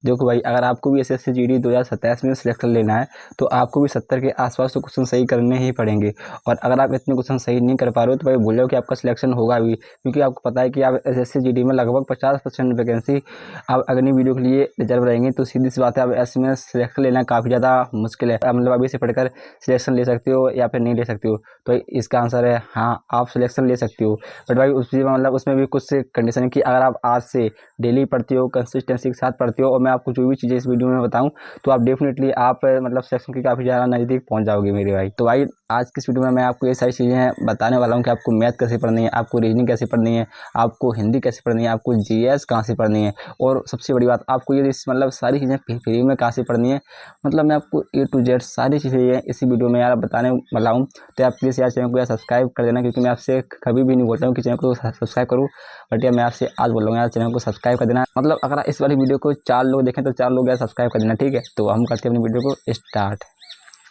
देखो भाई, अगर आपको भी एसएससी जीडी 2027 में सिलेक्शन लेना है तो आपको भी 70 के आसपास तो क्वेश्चन सही करने ही पड़ेंगे। और अगर आप इतने क्वेश्चन सही नहीं कर पा रहे हो तो भाई बोल रहे हो कि आपका सिलेक्शन होगा भी, क्योंकि आपको पता है कि आप एसएससी जीडी में लगभग 50% वैकेंसी आप अग्नि वीडियो के लिए रिजर्व रहेंगे। तो सीधी सी बात है, अब ऐसे में सिलेक्शन लेना काफ़ी ज़्यादा मुश्किल है। मतलब अभी से पढ़कर सिलेक्शन ले सकते हो या फिर नहीं ले सकते हो, तो इसका आंसर है हाँ, आप सिलेक्शन ले सकते हो। बट भाई उसमें भी कुछ कंडीशन है कि अगर आप आज से डेली पढ़ते हो, कंसिस्टेंसी के साथ पढ़ते हो, और मैं आपको जो भी चीज़ें इस वीडियो में बताऊं तो आप डेफिनेटली आप सिलेक्शन की काफ़ी ज़्यादा नज़दीक पहुंच जाओगे मेरे भाई। तो भाई आज की इस वीडियो में मैं आपको ये सारी चीज़ें बताने वाला हूं कि आपको मैथ कैसे पढ़नी है, आपको रीजनिंग कैसे पढ़नी है, आपको हिंदी कैसे पढ़नी है, आपको जीएस कहाँ से पढ़नी है, और सबसे बड़ी बात आपको ये सारी चीज़ें फ्री में कहाँ से पढ़नी है। मैं आपको ए टू जेड सारी चीज़ें इसी वीडियो में यार बताने वाला हूँ। तो आप प्लीज़ यार चैनल को यार सब्सक्राइब कर देना, क्योंकि मैं आपसे कभी भी नहीं बोलता हूँ कि चैनल को सब्सक्राइब करूँ, बट यार मैं आपसे आज बोल रहा हूँ यार चैनल को सब्सक्राइब कर देना। अगर इस वाली वीडियो को 4 लोग देखें तो 4 लोग यार सब्सक्राइब कर देना, ठीक है। तो हम करते हैं अपनी वीडियो को स्टार्ट।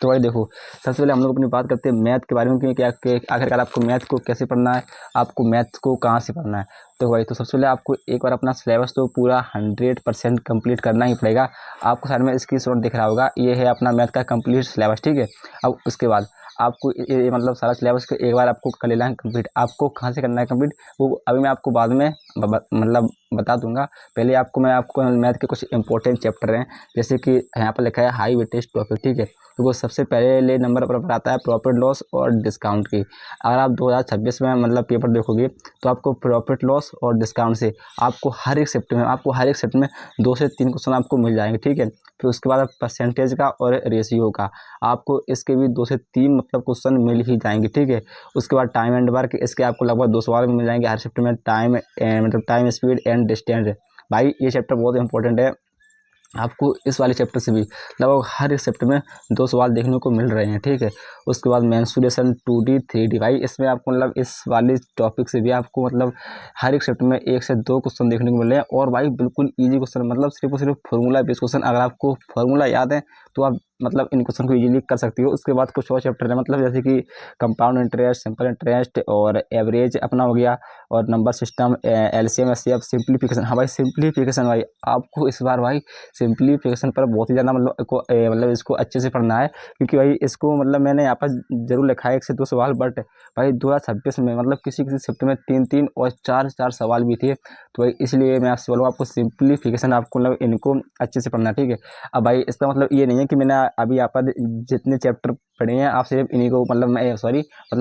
तो भाई देखो, सबसे पहले हम लोग अपनी बात करते हैं मैथ के बारे में कि आखिरकार आपको मैथ को कैसे पढ़ना है, आपको मैथ को कहाँ से पढ़ना है। तो भाई सबसे पहले आपको एक बार अपना सिलेबस तो पूरा 100% कंप्लीट करना ही पड़ेगा। आपको साइड में स्क्रीनशॉट दिख रहा होगा, ये है अपना मैथ का कंप्लीट सिलेबस, ठीक है। अब उसके बाद आपको ये सारा सिलेबस को एक बार आपको कर लेना है कंप्लीट। आपको कहाँ से करना है कंप्लीट वो अभी मैं आपको बाद में बता दूंगा। पहले मैं आपको मैथ के कुछ इंपॉर्टेंट चैप्टर हैं, जैसे कि यहाँ पर लिखा है हाई वेटेज टॉपिक, ठीक है। तो वो सबसे पहले नंबर पर आता है प्रॉफिट लॉस और डिस्काउंट की। अगर आप 2026 में पेपर देखोगे तो आपको प्रॉफिट लॉस और डिस्काउंट से आपको हर एक शिफ्ट में 2 से 3 क्वेश्चन आपको मिल जाएंगे, ठीक है। फिर उसके बाद परसेंटेज का और रेशियो का आपको इसके भी 2 से 3 क्वेश्चन मिल ही जाएंगे, ठीक है। उसके बाद टाइम एंड वर्क, इसके आपको लगभग 2 सवाल मिल जाएंगे हर शिफ्ट में। टाइम स्पीड एंड डिस्टेंस, भाई ये चैप्टर बहुत इंपॉर्टेंट है। आपको इस वाले चैप्टर से भी लगभग हर एक चैप्टर में 2 सवाल देखने को मिल रहे हैं, ठीक है। उसके बाद मेंसुरेशन 2D 3D, भाई इसमें आपको इस वाले टॉपिक से भी आपको हर एक चैप्टर में 1 से 2 क्वेश्चन देखने को मिल रहे हैं। और भाई बिल्कुल ईजी क्वेश्चन, सिर्फ और सिर्फ फॉर्मूला बेस्ड क्वेश्चन। अगर आपको फॉर्मूला याद है तो आप इन क्वेश्चन को इजीली कर सकते हो। उसके बाद कुछ और चैप्टर है, जैसे कि कंपाउंड इंटरेस्ट, सिंपल इंटरेस्ट और एवरेज अपना हो गया, और number system, LCM HCF, simplification. हाँ भाई सिंप्लीफिकेशन, भाई आपको इस बार भाई सिंप्लीफिकेशन पर बहुत ही ज़्यादा इसको अच्छे से पढ़ना है, क्योंकि भाई इसको मैंने यहाँ पर जरूर लिखा है 1 से 2 सवाल, बट भाई 2026 में किसी किसी शिफ्ट में 3-3 और 4-4 सवाल भी थे। तो भाई इसलिए मैं आपसे बोलूँगा आपको सिंप्लीफिकेशन आपको इनको अच्छे से पढ़ना, ठीक है। अब भाई इसका ये नहीं है कि मैंने अभी यहाँ पर जितने चैप्टर पढ़े हैं आप सिर्फ इन्हीं को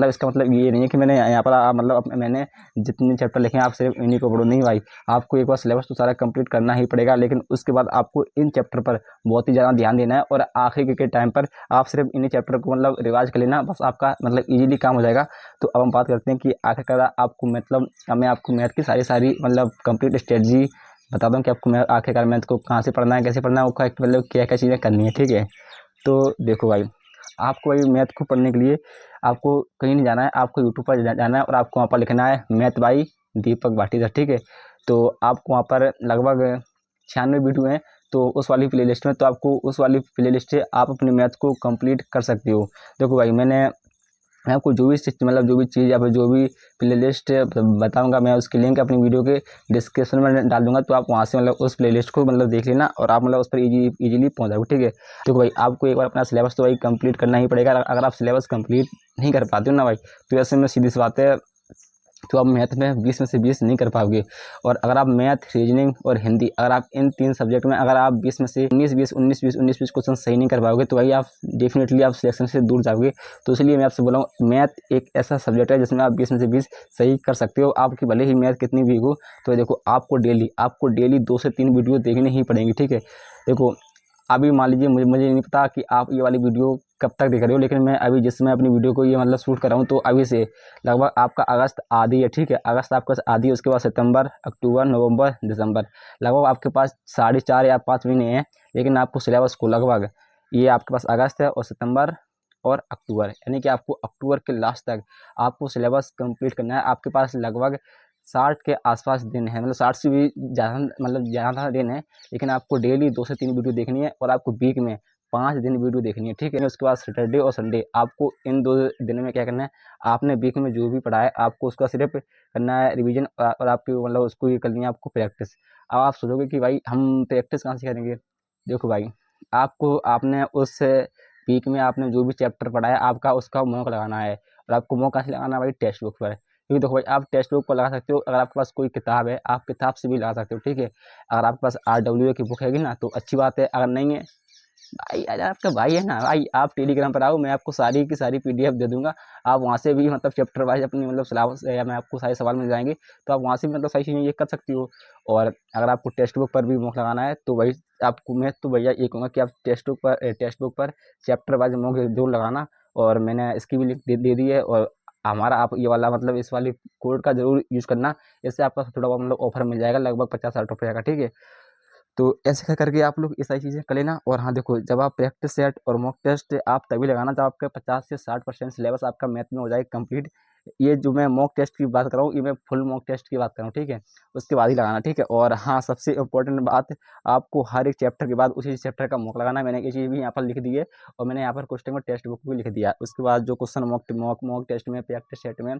इसका ये नहीं है कि मैंने यहाँ पर मैंने जितने चैप्टर लिखे हैं आप सिर्फ इन्हीं को पढ़ो, नहीं भाई। आपको एक बार सिलेबस तो सारा कंप्लीट करना ही पड़ेगा, लेकिन उसके बाद आपको इन चैप्टर पर बहुत ही ज़्यादा ध्यान देना है, और आखिर के टाइम पर आप सिर्फ इन्हीं चैप्टर को रिवाइज कर लेना, बस आपका इजीली काम हो जाएगा। तो अब हम बात करते हैं कि आखिरकार आपको अब मैं आपको मैथ की सारी कंप्लीट स्ट्रेटजी बताता हूँ कि आपको आखिरकार मैथ को कहाँ से पढ़ना है, कैसे पढ़ना है, वो क्या क्या चीज़ें करनी है, ठीक है। तो देखो भाई, आपको भाई मैथ को पढ़ने के लिए आपको कहीं नहीं जाना है, आपको यूट्यूब पर जाना है और आपको वहाँ पर लिखना है मैथ बाई दीपक भाटीजा, ठीक है। तो आपको वहाँ पर लगभग 96 वीडियो हैं, तो उस वाली प्लेलिस्ट में, तो आपको उस वाली प्लेलिस्ट से आप अपने मैथ को कंप्लीट कर सकते हो। देखो भाई, मैं आपको जो भी जो भी चीज़ या फिर जो भी प्लेलिस्ट बताऊंगा, मैं उसकी लिंक अपनी वीडियो के डिस्क्रिप्शन में डाल दूंगा। तो आप वहाँ से उस प्लेलिस्ट को देख लेना, और आप उस पर इजीली पहुँच जाओगे, ठीक है। देखो भाई, आपको एक बार अपना सिलेबस तो भाई कंप्लीट करना ही पड़ेगा। अगर आप सिलेबस कंप्लीट नहीं कर पाते हो ना भाई, तो ऐसे में सीधी सी बात है, तो आप मैथ में 20 में से 20 नहीं कर पाओगे। और अगर आप मैथ, रीजनिंग और हिंदी, अगर आप इन 3 सब्जेक्ट में अगर आप 20 में से 19-20 क्वेश्चन सही नहीं कर पाओगे, तो भाई आप डेफिनेटली आप सिलेक्शन से दूर जाओगे। तो इसलिए मैं आपसे बोला हूँ, मैथ एक ऐसा सब्जेक्ट है जिसमें आप 20 में से 20 सही कर सकते हो। आपकी भले ही मैथ कितनी वीक हो, तो देखो आपको डेली 2 से 3 वीडियो देखनी ही पड़ेंगी, ठीक है। देखो अभी मान लीजिए, मुझे नहीं पता कि आप ये वाली वीडियो कब तक देख रहे हो, लेकिन मैं अभी जिस समय अपनी वीडियो को ये शूट कर रहा हूँ, तो अभी से लगभग आपका अगस्त आधी है, ठीक है। अगस्त आपका आधी है, उसके बाद सितंबर, अक्टूबर, नवंबर, दिसंबर, लगभग आपके पास 4.5 या 5 महीने हैं। लेकिन आपको सिलेबस को लगभग ये आपके पास अगस्त है और सितंबर और अक्टूबर, यानी कि आपको अक्टूबर के लास्ट तक आपको सिलेबस कंप्लीट करना है। आपके पास लगभग 60 के आसपास दिन है, 60 से भी ज़्यादा ज़्यादा दिन है। लेकिन आपको डेली 2 से 3 वीडियो देखनी है, और आपको वीक में 5 दिन वीडियो देखनी है, ठीक है। उसके बाद सैटरडे और संडे आपको इन 2 दिन में क्या करना है, आपने वीक में जो भी पढ़ा है आपको उसका सिर्फ करना है रिवीजन, और आपकी उसको ये करनी है आपको प्रैक्टिस। अब आप सोचोगे कि भाई हम प्रैक्टिस कहाँ से करेंगे। देखो भाई, आपने उस वीक में आपने जो भी चैप्टर पढ़ा है आपका उसका मॉक लगाना है, और आपको मॉक कहाँ से लगाना है भाई, टेक्स्ट बुक पर। क्योंकि देखो भाई, आप टेक्स्ट बुक पर लगा सकते हो, अगर आपके पास कोई किताब है आप किताब से भी लगा सकते हो, ठीक है। अगर आपके पास RWA की बुक हैगी ना तो अच्छी बात है, अगर नहीं है भाई, अरे आपका भाई है ना भाई, आप टेलीग्राम पर आओ, मैं आपको सारी की सारी PDF दे दूंगा। आप वहाँ से भी मतलब चैप्टर वाइज अपनी मतलब सिलेबस या मैं आपको सारे सवाल मिल जाएंगे, तो आप वहाँ से भी मतलब सारी चीज़ें ये कर सकती हो। और अगर आपको टेक्स्ट बुक पर भी मॉक लगाना है तो भाई आपको मैं तो भैया ये कहूँगा कि आप टेक्स्ट बुक पर चैप्टर वाइज मॉक जरूर लगाना। और मैंने इसकी भी लिंक दे दी है, और हमारा आप ये वाला मतलब इस वाली कोड का जरूर यूज़ करना। इससे आपका थोड़ा बहुत मतलब ऑफर मिल जाएगा, लगभग 50-60 रुपये का, ठीक है। तो ऐसे करके आप लोग ये सारी चीज़ें कर लेना। और हाँ देखो, जब आप प्रैक्टिस सेट और मॉक टेस्ट आप तभी लगाना जब आपका 50 से 60% सिलेबस आपका मैथ में हो जाए कंप्लीट। ये जो मैं मॉक टेस्ट की बात कर रहा हूँ, ये मैं फुल मॉक टेस्ट की बात कर रहा हूँ, ठीक है। उसके बाद ही लगाना, ठीक है। और हाँ, सबसे इम्पोर्टेंट बात, आपको हर एक चैप्टर के बाद उसी चैप्टर का मॉक लगाना है। मैंने ये चीज़ भी यहाँ पर लिख दी है, और मैंने यहाँ पर क्वेश्चन में टेक्स्ट बुक भी लिख दिया है। उसके बाद जो क्वेश्चन मॉक टेस्ट में प्रैक्टिस सेट में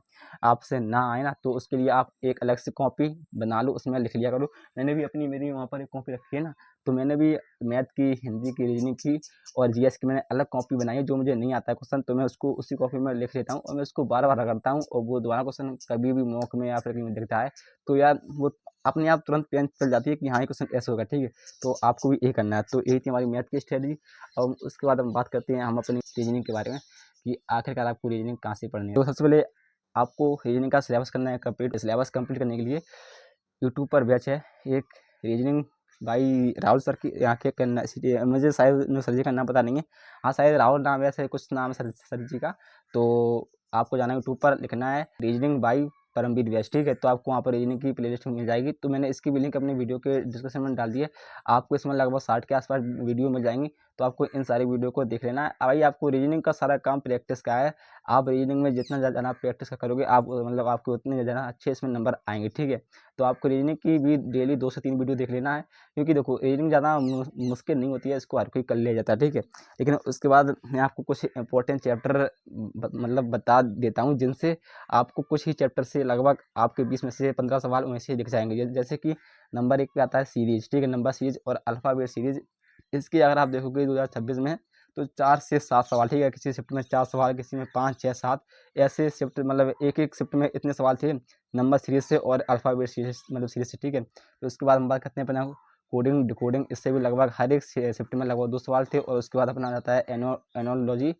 आपसे ना आए ना, तो उसके लिए आप एक अलग से कॉपी बना लो, उसमें लिख लिया करो। मैंने भी मेरी वहाँ पर एक कॉपी रखी है ना, तो मैंने भी मैथ की, हिंदी की, रीजनिंग की और GS की मैंने अलग कॉपी बनाई है। जो मुझे नहीं आता है क्वेश्चन तो मैं उसको उसी कॉपी में लिख लेता हूँ, और मैं उसको बार बार करता हूँ, और वो दोबारा क्वेश्चन कभी भी मॉक में या फिर कहीं दिखता है तो यार वो अपने आप तुरंत पेन चल जाती है कि हाँ ये क्वेश्चन ऐसे होगा, ठीक है। तो आपको भी यही करना है। तो यही थी हमारी मैथ की स्ट्रेटजी। और उसके बाद हम बात करते हैं हम अपनी रीजनिंग के बारे में, कि आखिरकार आपको रीजनिंग कहाँ से पढ़नी है। तो सबसे पहले आपको रीजनिंग का सिलेबस करना है कंप्लीट। सिलेबस कंप्लीट करने के लिए यूट्यूब पर बैच है एक, रीजनिंग भाई राहुल सर की, यहाँ के करना, मुझे शायद सर जी का नाम पता नहीं है। हाँ शायद राहुल नाम है, ऐसे कुछ नाम है सर जी का। तो आपको जाना है यूट्यूब पर, लिखना है रीजनिंग बाई परमवीर व्यास, ठीक है। तो आपको वहाँ पर रीजनिंग की प्लेलिस्ट मिल जाएगी। तो मैंने इसकी भी लिंक अपनी वीडियो के डिस्क्रिप्शन में डाल दी है। आपको इसमें लगभग 60 के आसपास वीडियो मिल जाएंगी। तो आपको इन सारी वीडियो को देख लेना है। भाई आपको रीजनिंग का सारा काम प्रैक्टिस का है। आप रीजनिंग में जितना ज़्यादा प्रैक्टिस करोगे, आप मतलब आपके उतने ज़्यादा अच्छे इसमें नंबर आएंगे, ठीक है। तो आपको रीजनिंग की भी डेली 2 से 3 वीडियो देख लेना है, क्योंकि देखो रीजनिंग ज़्यादा मुश्किल नहीं होती है, इसको हर कोई कर लिया जाता है, ठीक है। लेकिन उसके बाद मैं आपको कुछ इंपॉर्टेंट चैप्टर मतलब बता देता हूँ, जिनसे आपको कुछ ही चैप्टर से लगभग आपके 20 में से 15 सवाल वैसे ही दिख जाएंगे। जैसे कि नंबर 1 पे आता है सीरीज, ठीक है, नंबर सीरीज और अल्फ़ाबेट सीरीज। इसकी अगर आप देखोगे 2026 में, तो 4 से 7 सवाल, ठीक है। किसी शिफ्ट में 4 सवाल, किसी में 5, 6, 7 ऐसे शिफ्ट, मतलब एक शिफ्ट में इतने सवाल थे नंबर सीरीज से और अल्फ़ाबेट सीरीज मतलब सीरीज से, ठीक है। तो उसके बाद हम बात करते हैं अपना कोडिंग डिकोडिंग। इससे भी लगभग हर एक शिफ्ट में लगभग 2 सवाल थे। और उसके बाद अपना आ जाता है एनोलॉजी।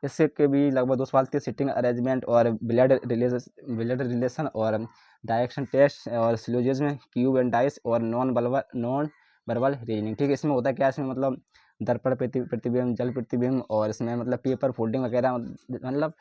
इससे के भी लगभग 2 सवाल थे, सिटिंग अरेंजमेंट और ब्लड रिलेशन और डायरेक्शन टेस्ट और सिलोजिज्म, क्यूब एंड डाइस और नॉन वर्बल रीजनिंग, ठीक है। इसमें होता क्या है, इसमें मतलब दर्पण प्रतिबिंब, जल प्रतिबिंब, और इसमें मतलब पेपर फोल्डिंग वगैरह, मतलब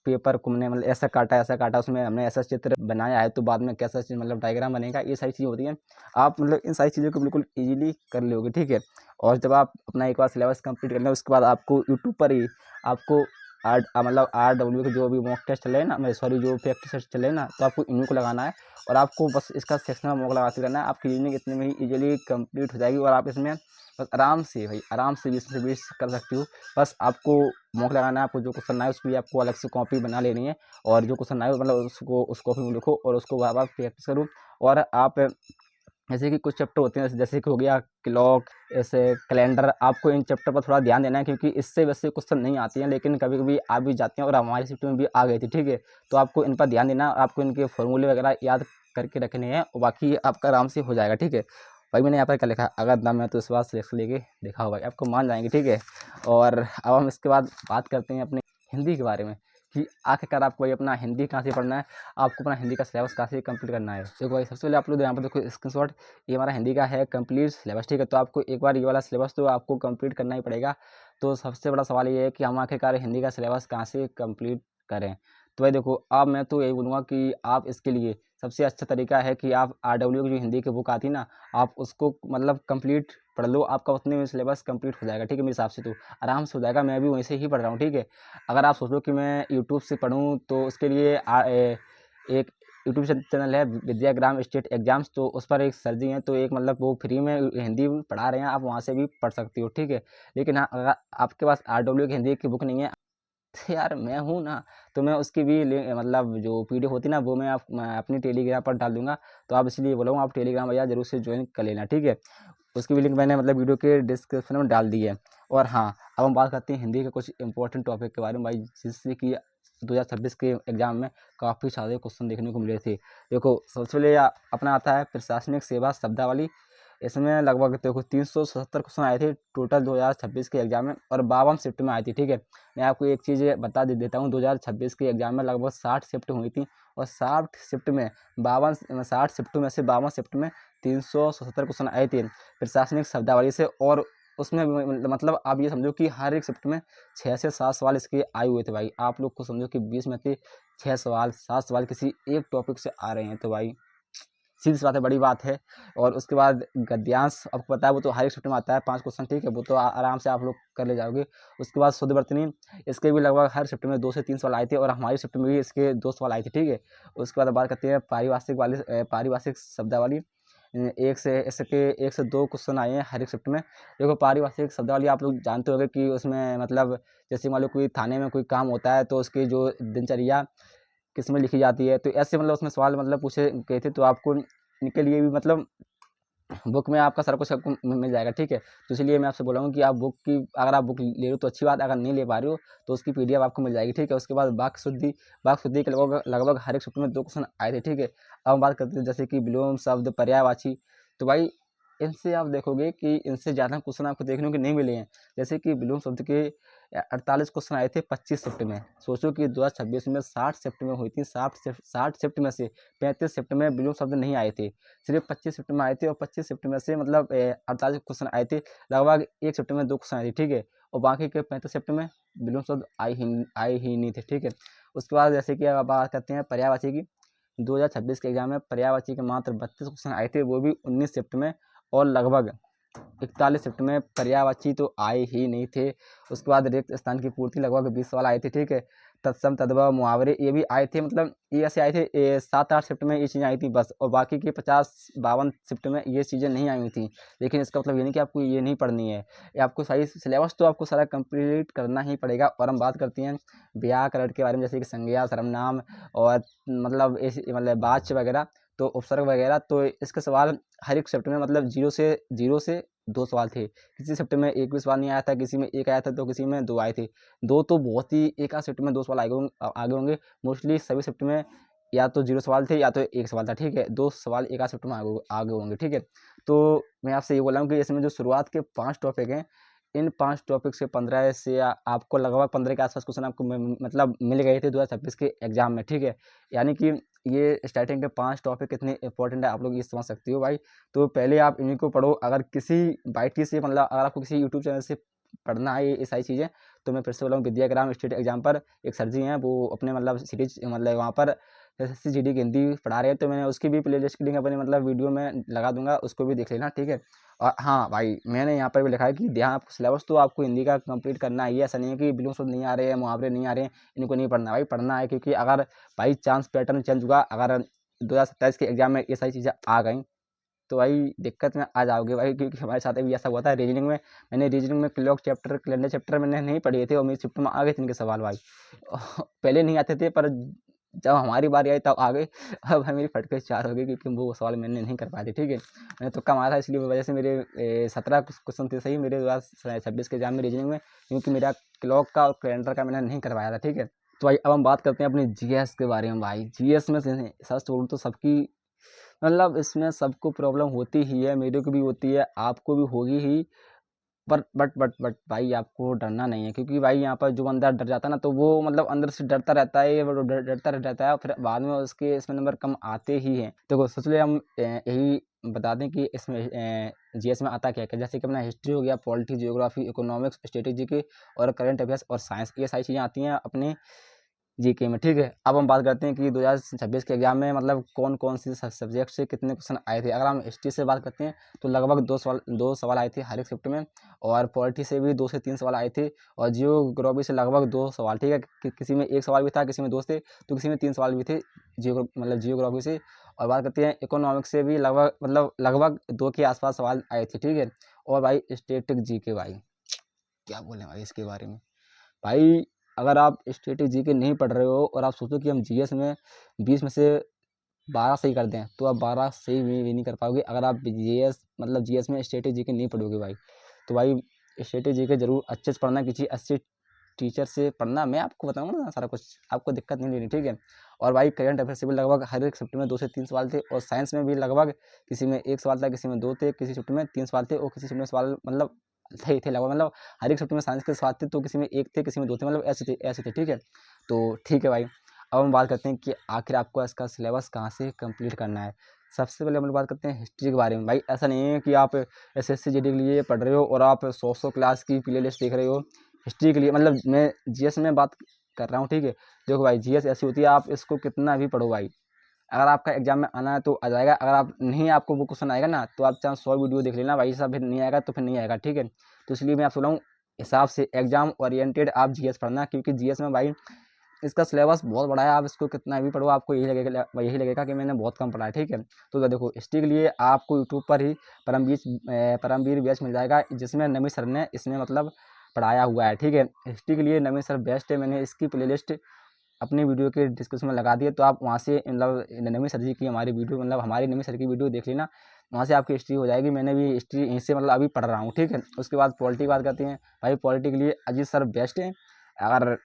पेपर को हमने मतलब ऐसा काटा, उसमें हमने ऐसा चित्र बनाया है, तो बाद में कैसा मतलब डायग्राम बनेगा, ये सारी चीज़ें होती हैं। आप मतलब इन सारी चीज़ों को बिल्कुल ईजिली कर लोगे, ठीक है। और जब आप अपना एक बार सिलेबस कंप्लीट कर लें, उसके बाद आपको यूट्यूब पर ही आपको मतलब RW के जो भी मॉक टेस्ट चले ना, मैं सॉरी जो प्रैक्टिस टेस्ट चले ना, तो आपको इन्हीं को लगाना है। और आपको बस इसका सेक्शनल मॉक लगाते रहना है। आपकी रीजनिंग इतने में ही ईजिली कंप्लीट हो जाएगी, और आप इसमें बस आराम से भाई आराम से 20 से 20 कर सकते हो। बस आपको मॉक लगाना है। आपको जो क्वेश्चन आए उसकी आपको अलग से कॉपी बना लेनी है, और जो क्वेश्चन आए मतलब उसको उस कॉपी में लिखो, और उसको बार बार प्रैक्टिस करो। और आप जैसे कि कुछ चैप्टर होते हैं, जैसे कि हो गया क्लॉक, ऐसे कैलेंडर, आपको इन चैप्टर पर थोड़ा ध्यान देना है, क्योंकि इससे वैसे क्वेश्चन नहीं आती हैं, लेकिन कभी कभी आ भी जाती हैं, और हमारी शिफ्ट में भी आ गई थी, ठीक है। तो आपको इन पर ध्यान देना, आपको इनके फॉर्मूले वगैरह याद करके रखने हैं, और बाकी आपका आराम से हो जाएगा, ठीक है। भाई मैंने यहाँ पर क्या लिखा, अगर दम है तो इस बार सिलेक्शन लेके दिखाओ भाई, आपको मान जाएंगे, ठीक है। और अब हम इसके बाद बात करते हैं अपने हिंदी के बारे में, कि आखिरकार आपको ये अपना हिंदी कहाँ से पढ़ना है, आपको अपना हिंदी का सिलेबस कहाँ से कंप्लीट करना है। देखो भाई, सबसे पहले आप लोग यहाँ पर देखो स्क्रीनशॉट, ये हमारा हिंदी का है कंप्लीट सिलेबस, ठीक है। तो आपको एक बार ये वाला सिलेबस तो आपको कंप्लीट करना ही पड़ेगा। तो सबसे बड़ा सवाल ये है कि हम आखिरकार हिंदी का सिलेबस कहाँ से कंप्लीट करें। तो भाई देखो, अब मैं तो यही बोलूँगा कि आप इसके लिए सबसे अच्छा तरीका है कि आप RW की जो हिंदी की बुक आती है ना, आप उसको मतलब कंप्लीट पढ़ लो। आपका उतने में सिलेबस कंप्लीट हो जाएगा, ठीक है। मेरे हिसाब से तो आराम से हो जाएगा, मैं भी वहीं से ही पढ़ रहा हूँ, ठीक है। अगर आप सोचो कि मैं यूट्यूब से पढ़ूँ, तो उसके लिए एक यूट्यूब चैनल है विद्याग्राम स्टेट एग्जाम्स, तो उस पर एक सर जी हैं, तो एक मतलब वो फ्री में हिंदी पढ़ा रहे हैं, आप वहाँ से भी पढ़ सकते हो, ठीक है। लेकिन हाँ, अगर आपके पास RW की हिंदी की बुक नहीं है, तो यार मैं हूँ ना, तो मैं उसकी भी मतलब जो पीडीएफ होती है ना, वो मैं अपनी टेलीग्राम पर डाल दूंगा। तो आप इसलिए बोला हूँ, आप टेलीग्राम भैया जरूर से ज्वाइन कर लेना, ठीक है। उसकी भी लिंक मैंने मतलब वीडियो के डिस्क्रिप्शन में डाल दी है। और हाँ, अब हम बात करते हैं हिंदी के कुछ इंपॉर्टेंट टॉपिक के बारे में भाई, जिससे कि 2026 के एग्जाम में काफ़ी सारे क्वेश्चन देखने को मिले थे। देखो सबसे पहले अपना आता है प्रशासनिक सेवा शब्दावली। इसमें लगभग देखो 377 क्वेश्चन आए थे टोटल 2026 के एग्जाम में, और 52 शिफ्ट में आई थी, ठीक है। मैं आपको एक चीज़ बता देता हूँ, 2026 के एग्जाम में लगभग 60 शिफ्ट हुई थी, और 60 शिफ्ट में 52 शिफ्ट में 377 क्वेश्चन आए थे प्रशासनिक शब्दावली से। और उसमें मतलब आप ये समझो कि हर एक शिफ्ट में 6 से 7 सवाल इसके आए हुए थे भाई। आप लोग को समझो कि 20 में से 6 सवाल 7 सवाल किसी एक टॉपिक से आ रहे हैं, तो भाई सीधी सी बात है, बड़ी बात है। और उसके बाद गद्यांश आपको पता है, वो तो हर एक शिफ्ट में आता है 5 क्वेश्चन, ठीक है, वो तो आराम से आप लोग कर ले जाओगे। उसके बाद शुद्ध वर्तनी, इसके भी लगभग हर शिफ्ट में 2 से 3 सवाल आए थे, और हमारी शिफ्ट में भी इसके 2 सवाल आए थे, ठीक है। उसके बाद बात करते हैं पारिभाषिक शब्दावली। एक से 2 क्वेश्चन आए हैं हर एक शिफ्ट में। देखो पारिभाषिक शब्दावली आप लोग जानते होंगे कि उसमें मतलब जैसे मान लो कोई थाने में कोई काम होता है, तो उसकी जो दिनचर्या किसमें लिखी जाती है, तो ऐसे मतलब उसमें सवाल मतलब पूछे गए थे। तो आपको इनके लिए भी मतलब बुक में आपका सारा कुछ आपको मिल जाएगा, ठीक है। तो इसलिए मैं आपसे बोल रहा हूँ कि आप बुक की, अगर आप बुक ले रहे हो तो अच्छी बात है, अगर नहीं ले पा रहे हो तो उसकी पीडीएफ आपको मिल जाएगी, ठीक है। उसके बाद वाक्य शुद्धि के लगभग लगभग हर एक शिफ्ट में 2 क्वेश्चन आए थे, ठीक है। अब हम बात करते हैं जैसे कि विलोम शब्द, पर्यायवाची। तो भाई इनसे आप देखोगे कि इनसे ज़्यादा क्वेश्चन आपको देखने को नहीं मिले हैं। जैसे कि विलोम शब्द के 48 क्वेश्चन आए थे 25 शिफ्ट में। सोचो कि 2026 में 60 शिफ्ट में हुई थी, 60 शिफ्ट में से 35 शिफ्ट में विलोम शब्द नहीं आए थे, सिर्फ 25 शिफ्ट में आए थे। और 25 शिफ्ट में से मतलब 48 क्वेश्चन आए थे, लगभग एक शिफ्ट में 2 क्वेश्चन आए थे, ठीक है। और बाकी के 35 शिफ्ट में विलोम शब्द आए ही नहीं थे, ठीक है। उसके बाद जैसे कि अब बात करते हैं पर्यायवाची की। 2026 के एग्जाम में पर्यायवाची के मात्र 32 क्वेश्चन आए थे, वो भी 19 शिफ्ट में। और लगभग 41 शिफ्ट में पर्यायवाची तो आए ही नहीं थे। उसके बाद रिक्त स्थान की पूर्ति लगभग 20 सवाल आए थे, ठीक है। तत्सम तद्भव मुहावरे ये भी आए थे, मतलब ये ऐसे आए थे 7-8 शिफ्ट में ये चीज़ें आई थी बस, और बाकी के 50-52 शिफ्ट में ये चीज़ें नहीं आई हुई थी। लेकिन इसका मतलब ये नहीं कि आपको ये नहीं पढ़नी है, ये आपको सही सिलेबस तो आपको सारा कंप्लीट करना ही पड़ेगा। और हम बात करते हैं व्याकरण के बारे में, जैसे कि संज्ञा, सर्वनाम, और मतलब ऐसे मतलब वाच्य वगैरह, तो उपसर्ग वगैरह। तो इसके सवाल हर एक शिफ्ट में मतलब जीरो से 2 सवाल थे। किसी शिफ्ट में एक भी सवाल नहीं आया था, किसी में 1 आया था, तो किसी में 2 आए थे। 2 तो बहुत ही, एक आध शिफ्ट में 2 सवाल आगे होंगे। मोस्टली सभी शिफ्ट में या तो 0 सवाल थे या तो 1 सवाल था, ठीक है। 2 सवाल एक आध शिफ्ट में आगे होंगे, ठीक है। तो मैं आपसे ये बोल रहा हूँ कि इसमें जो शुरुआत के 5 टॉपिक हैं, इन 5 टॉपिक से 15 से आपको लगभग 15 के आस-पास क्वेश्चन आपको मतलब मिल गए थे 2026 के एग्जाम में, ठीक है। यानी कि ये स्टार्टिंग के 5 टॉपिक कितने इंपॉर्टेंट है, आप लोग ये समझ सकते हो भाई। तो पहले आप इन्हीं को पढ़ो। अगर किसी बाईटी से मतलब अगर आपको किसी यूट्यूब चैनल से पढ़ना है ये सारी चीज़ें, तो मैं फिर से बोला हूँ, विद्याग्राम स्टेट एग्जाम पर एक सर जी हैं, वो अपने मतलब सीरीज मतलब वहाँ पर एसएससी जीडी की हिंदी पढ़ा रहे हैं। तो मैंने उसकी भी प्लेलिस्ट की लिंक अपने मतलब वीडियो में लगा दूंगा, उसको भी देख लेना, ठीक है। और हाँ भाई, मैंने यहाँ पर भी लिखा है कि ध्यान, आपको सिलेबस तो आपको हिंदी का कंप्लीट करना ही है। ऐसा नहीं है कि बिलों शब्द नहीं आ रहे हैं, मुहावरे नहीं आ रहे हैं, इनको नहीं पढ़ना भाई, पढ़ना है। क्योंकि अगर बाई चांस पैटर्न चेंज हुआ, अगर 2027 के एग्जाम में ये सारी चीज़ें आ गई, तो भाई दिक्कत में आ जाओगे भाई। क्योंकि हमारे साथ भी ऐसा हुआ था रीजनिंग में। मैंने रीजनिंग में क्लॉक चैप्टर, कैलेंडर चैप्टर मैंने नहीं पढ़े थे, और मेरी शिफ्ट में आ गए थे इनके सवाल भाई। पहले नहीं आते थे, पर जब हमारी बारी आई तब आ गए। अब भाई मेरी फटके 4 हो गई, क्योंकि वो सवाल मैंने नहीं कर पाए थे, ठीक है। मैंने तुक्का मारा था, इसलिए वजह से मेरे 17 क्वेश्चन थे सही मेरे 2026 के एग्जाम में रीजनिंग में, क्योंकि मेरा क्लॉक का और कैलेंडर का मैंने नहीं करवाया था, ठीक है। तो भाई अब हम बात करते हैं अपनी जीएस के बारे में। भाई जीएस में सच बोलूँ तो सबकी मतलब इसमें सबको प्रॉब्लम होती ही है, मेरे को भी होती है, आपको भी होगी ही। पर बट भाई आपको डरना नहीं है, क्योंकि भाई यहाँ पर जो बंदा डर जाता है ना, तो वो मतलब अंदर से डरता रहता है, वो डरता रह जाता है, और फिर बाद में उसके इसमें नंबर कम आते ही हैं। तो सोच ले हम यही बता दें कि इसमें जीएस में आता क्या क्या। जैसे कि अपना हिस्ट्री हो गया, पॉलिटी, जियोग्राफी, इकोनॉमिक्स, स्ट्रेटेजी के, और करंट अफेयर्स और साइंस, ये सारी चीज़ें आती हैं अपने जीके में, ठीक है। अब हम बात करते हैं कि 2026 के एग्जाम में मतलब कौन कौन सी सब्जेक्ट से कितने क्वेश्चन आए थे। अगर हम हिस्ट्री से बात करते हैं, तो लगभग 2 सवाल आए थे हर एक शिफ्ट में। और पॉलिटी से भी 2 से 3 सवाल आए थे। और जियोग्राफी से लगभग 2 सवाल, ठीक है। किसी में 1 सवाल भी था, किसी में 2 थे, तो किसी में 3 सवाल भी थे जियोग्राफी से। और बात करते हैं इकोनॉमिक्स से भी लगभग 2 के आसपास सवाल आए थे, ठीक है। और भाई स्टैटिक जीके, भाई क्या बोले भाई इसके बारे में। भाई अगर आप स्टैटिक जीके नहीं पढ़ रहे हो और आप सोचो कि हम जीएस में 20 में से 12 सही कर दें, तो आप 12 सही भी नहीं कर पाओगे अगर आप जीएस में स्टैटिक जीके नहीं पढ़ोगे भाई। तो भाई स्टैटिक जीके जरूर अच्छे से पढ़ना, किसी अच्छे टीचर से पढ़ना। मैं आपको बताऊंगा ना सारा कुछ, आपको दिक्कत नहीं लेनी, ठीक है। और भाई करंट अफेयर से भी लगभग हर एक शिफ्ट में 2 से 3 सवाल थे, और साइंस में भी लगभग किसी में 1 सवाल था, किसी में 2 थे, किसी शिफ्ट में 3 सवाल थे, और किसी शिफ्ट में सवाल मतलब थे लगभग, मतलब हर एक शिफ्ट में साइंस के सवाल थे, तो किसी में 1 थे, किसी में 2 थे, मतलब ऐसे थे, ठीक है। तो ठीक है भाई, अब हम बात करते हैं कि आखिर आपको इसका सिलेबस कहाँ से कंप्लीट करना है। सबसे पहले हम लोग बात करते हैं हिस्ट्री के बारे में। भाई ऐसा नहीं है कि आप एसएससी जीडी के लिए पढ़ रहे हो और आप 100 क्लास की प्लेलिस्ट देख रहे हो हिस्ट्री के लिए, मतलब मैं जीएस में बात कर रहा हूँ, ठीक है। देखो भाई जीएस ऐसी होती है, आप इसको कितना भी पढ़ो भाई, अगर आपका एग्जाम में आना है तो आ जाएगा, अगर आप नहीं आपको वो क्वेश्चन आएगा ना, तो आप चाहे 100 वीडियो देख लेना भाई साहब, फिर नहीं आएगा तो फिर नहीं आएगा, ठीक है। तो इसलिए मैं आपसे बोला हूँ हिसाब से एग्जाम ओरिएंटेड आप जीएस पढ़ना, क्योंकि जीएस में भाई इसका सिलेबस बहुत बड़ा है, आप इसको कितना भी पढ़ो आपको यही लगेगा कि मैंने बहुत कम पढ़ा है, ठीक है। तो देखो हिस्ट्री के लिए आपको यूट्यूब पर ही परमवीर बैच मिल जाएगा, जिसमें नमी सर ने इसमें मतलब पढ़ाया हुआ है, ठीक है। हिस्ट्री के लिए नमी सर बेस्ट है, मैंने इसकी प्लेलिस्ट अपनी वीडियो के डिस्क्रिप्शन में लगा दिए, तो आप वहाँ से मतलब नमी सर जी की हमारी वीडियो, मतलब हमारी नमी सर की वीडियो देख लेना, वहाँ से आपकी हिस्ट्री हो जाएगी। मैंने भी हिस्ट्री यहीं से मतलब अभी पढ़ रहा हूँ, ठीक है। उसके बाद पॉलिटी की बात करते हैं। भाई पॉलिटी के लिए अजीत सर बेस्ट है। अगर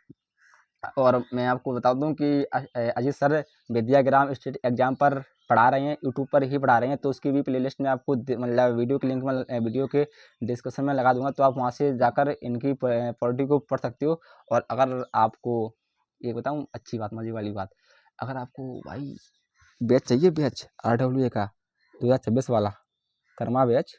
और मैं आपको बता दूं कि अजीत सर विद्याग्राम स्टेट एग्जाम पर पढ़ा रहे हैं, यूट्यूब पर ही पढ़ा रहे हैं, तो उसकी भी प्लेलिस्ट में आपको मतलब वीडियो के लिंक में वीडियो के डिस्क्रिप्शन में लगा दूंगा, तो आप वहां से जाकर इनकी पॉलिटी को पढ़ सकते हो। और अगर आपको ये बताऊं अच्छी बात, मजे वाली बात, अगर आपको भाई बैच चाहिए, बैच RWA का 2026 वाला कर्मा बैच,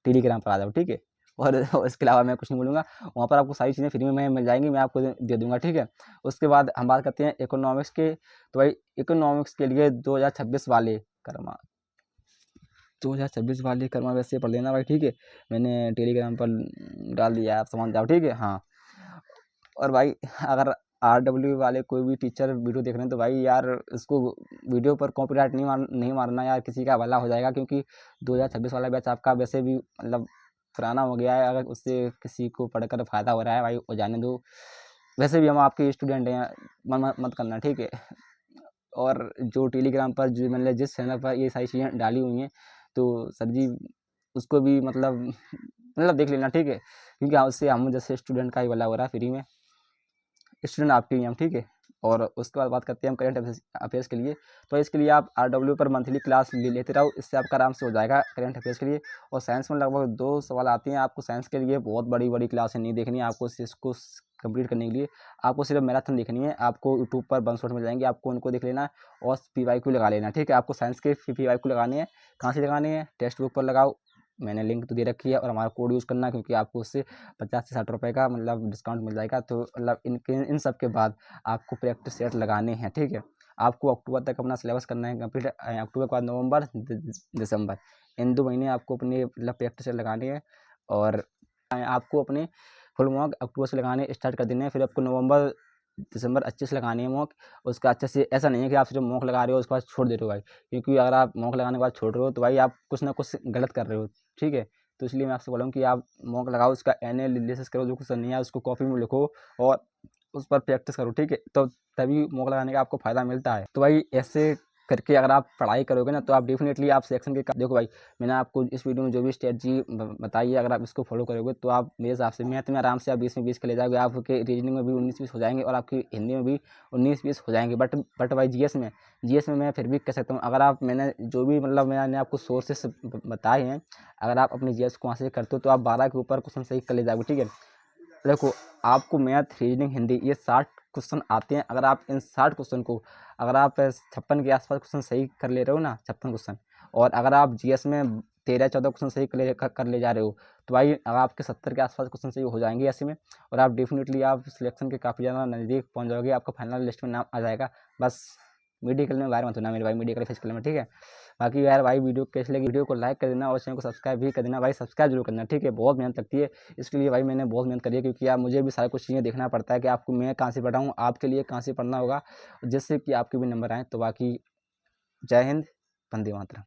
टेलीग्राम पर आ जाओ, ठीक है। और इसके अलावा मैं कुछ नहीं बोलूँगा, वहाँ पर आपको सारी चीज़ें फ्री में मिल जाएंगी, मैं आपको दे दूँगा, ठीक है। उसके बाद हम बात करते हैं इकोनॉमिक्स के। तो भाई इकोनॉमिक्स के लिए 2026 वाले कर्मा 2026 वाले कर्मा वैसे पढ़ लेना भाई, ठीक है। मैंने टेलीग्राम पर डाल दिया है, आप समझ जाओ, ठीक है। हाँ, और भाई अगर RW वाले कोई भी टीचर वीडियो देख रहे हैं तो भाई यार इसको वीडियो पर कॉपीराइट नहीं मारना यार, किसी का भला हो जाएगा, क्योंकि 2026 वाला बैच आपका वैसे भी मतलब पुराना हो गया है, अगर उससे किसी को पढ़कर फ़ायदा हो रहा है भाई वो जाने दो, वैसे भी हम आपके स्टूडेंट हैं, मत करना, ठीक है। और जो टेलीग्राम पर जो मतलब जिस चैनल पर ये सारी चीज़ें डाली हुई हैं, तो सर जी उसको भी मतलब देख लेना, ठीक है, क्योंकि उससे हम जैसे स्टूडेंट का ही भला हो रहा है फ्री में, स्टूडेंट आपके ही हम, ठीक है। और उसके बाद बात करते हैं हम करंट अफेयर्स के लिए। तो इसके लिए आप RW पर मंथली क्लास लेते रहो, इससे आपका आराम से हो जाएगा करंट अफेयर्स के लिए। और साइंस में लगभग 2 सवाल आते हैं, आपको साइंस के लिए बहुत बड़ी बड़ी क्लासें नहीं देखनी है, आपको इसको कंप्लीट करने के लिए आपको सिर्फ मैराथन देखनी है, आपको यूट्यूब पर 1 शॉट मिल जाएंगे, आपको उनको देख लेना और PYQ लगा लेना, ठीक है। आपको साइंस के PYQ लगाने हैं, कहाँ से लगाने हैं, टेक्स्ट बुक पर लगाओ, मैंने लिंक तो दे रखी है, और हमारा कोड यूज़ करना, क्योंकि आपको उससे 50 से 60 रुपये का मतलब डिस्काउंट मिल जाएगा। तो मतलब इन सब के बाद आपको प्रैक्टिस सेट लगाने हैं, ठीक है। आपको अक्टूबर तक अपना सिलेबस करना है कंप्लीट, अक्टूबर के बाद नवंबर दिसंबर, इन 2 महीने आपको अपने मतलब प्रैक्टिस सेट लगाने हैं। और आपको अपने फुल मॉक अक्टूबर से लगाने स्टार्ट कर देने हैं, फिर आपको नवंबर दिसंबर अच्छे से लगानी है मॉक। उसका अच्छे से, ऐसा नहीं है कि आप सिर्फ मॉक लगा रहे हो उसके बाद छोड़ दे रहे हो भाई, क्योंकि अगर आप मॉक लगाने के बाद छोड़ रहे हो तो भाई आप कुछ ना कुछ गलत कर रहे हो, ठीक है। तो इसलिए मैं आपसे बोला हूँ कि आप मॉक लगाओ, उसका एनालिसिस करो, जो कुछ नहीं है उसको कॉपी में लिखो और उस पर प्रैक्टिस करो, ठीक है। तो तभी मॉक लगाने का आपको फ़ायदा मिलता है। तो भाई ऐसे करके अगर आप पढ़ाई करोगे ना, तो आप डेफिनेटली आप सिलेक्शन के देखो भाई, मैंने आपको इस वीडियो में जो भी स्ट्रेटजी बताई है, अगर आप इसको फॉलो करोगे तो आप मेरे हिसाब से मैथ में आराम से आप 20 में 20 के ले जाओगे, आपके रीजनिंग में भी 19-20 हो जाएंगे, और आपकी हिंदी में भी 19-20 हो जाएंगे। बट भाई जीएस में मैं फिर भी कह सकता हूँ, अगर आप मैंने जो भी मतलब मैंने आपको सोर्सेस बताए हैं, अगर आप अपनी जीएस को वहाँ से करते हो तो आप 12 के ऊपर क्वेश्चन सही कर ले जाओगे, ठीक है। देखो आपको मैथ, रीजनिंग, हिंदी ये 60 क्वेश्चन आते हैं, अगर आप इन 60 क्वेश्चन को अगर आप 56 के आसपास क्वेश्चन सही कर ले रहे हो ना, 56 क्वेश्चन, और अगर आप जीएस में 13-14 क्वेश्चन सही कर ले जा रहे हो, तो भाई अगर आपके 70 के आसपास क्वेश्चन सही हो जाएंगे ऐसे में, और आप डेफिनेटली आप सिलेक्शन के काफ़ी ज़्यादा नज़दीक पहुंच जाओगे, आपका फाइनल लिस्ट में नाम आ जाएगा। बस मेडिकल में बाहर मत होना मेरे भाई, मेडिकल फिजिकल में, ठीक है। बाकी यार भाई वीडियो कैसी लगी, वीडियो को लाइक कर देना और चैनल को सब्सक्राइब भी कर देना भाई, सब्सक्राइब जरूर करना, ठीक है। बहुत मेहनत लगती है इसके लिए भाई, मैंने बहुत मेहनत करी है, क्योंकि यार मुझे भी सारी कुछ चीज़ें देखना पड़ता है कि आपको मैं कहाँ से पढ़ाऊँ, आपके लिए कहाँ से पढ़ना होगा, जिससे कि आपके भी नंबर आएँ। तो बाकी जय हिंद, वंदे मातरम।